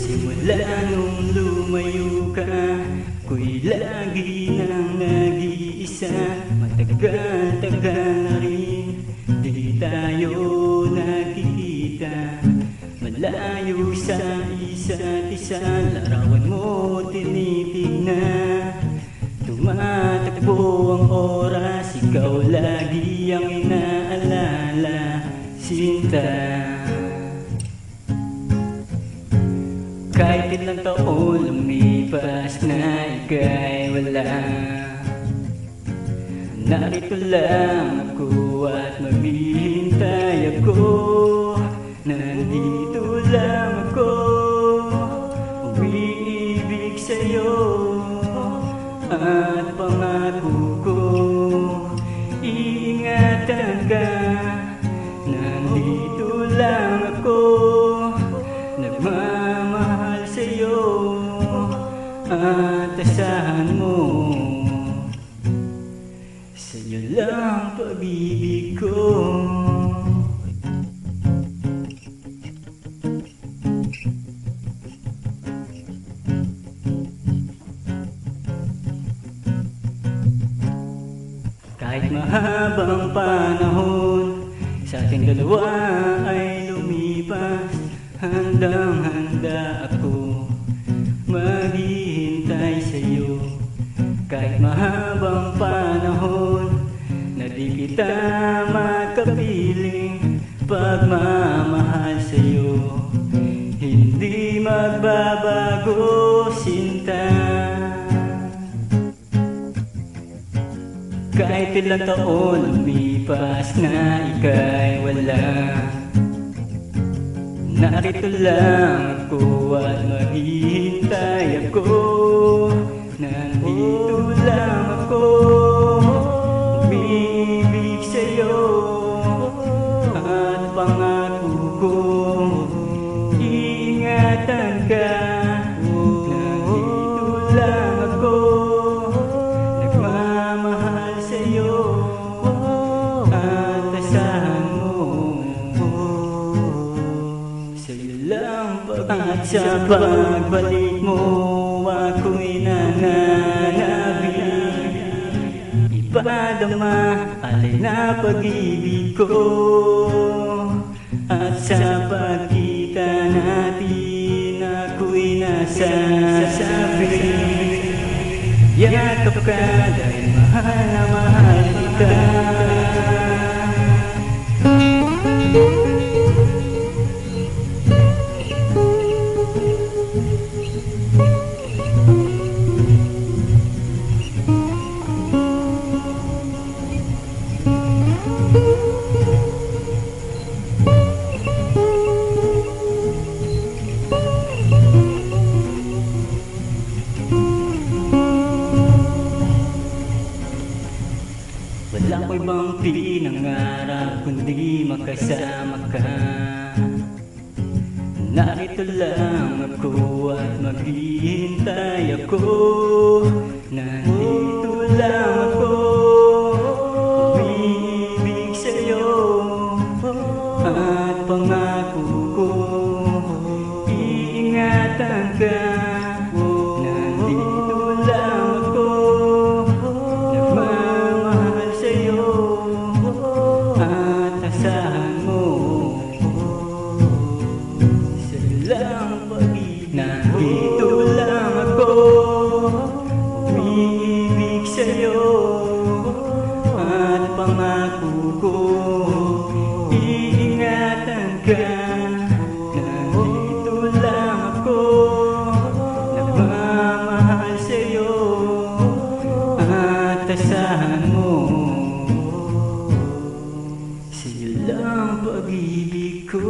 Simula nung lumayo ka, ako'y lagi nang nag-iisa. Matagal-tagal na rin di tayo nakikita. Malayo sa isa't isa, larawan mo tinitignan. Tumatakbo ang oras, ikaw lagi ang inaalala, sinta. Kahit ilang taon lumipas na ika'y wala, narito lang ako at maghihintay ako. Nandito lang ako, umiibig sa'yo, at pangako ko, iingatan ka. Nandito lang ako, nagmamahal sa'yo, at asahan mo, sa'yo lang pag-ibig ko. Kahit mahabang panahon sa ating dalawa ay lumipas, handang-handa ako maghihintay sa'yo. Kahit mahabang panahon na di kita makapiling, pagmamahal sa'yo hindi magbabago, sinta. Kahit ilang taon lumipas na ika'y wala, narito lang ako at maghihintay ako. Nandito lang ako, umiibig sa'yo, at pangako ko, iingatan ka. Nandito lang ako, nagmamahal sa'yo, at asahan mo, sa'yo lang pag-ibig. At sa pagbalik mo ako'y nananabik, ipadama alay na pag-ibig ko. At sa pagkita natin ako'y nasasabi, yakap ka dahil mahal na mahal kita. Wala ko ibang pinangarap kundi makasama ka. Narito lang ako at maghihintay ako. Nandito lang ako, umiibig sa'yo, at pangako ko, iingatan ka. Nandito lang ako, nagmamahal sa'yo, at asahan mo, sa'yo lang pag-ibig. Nandito lang ako, umiibig inaasahan mo. Sa'yo lang pag-ibig ko.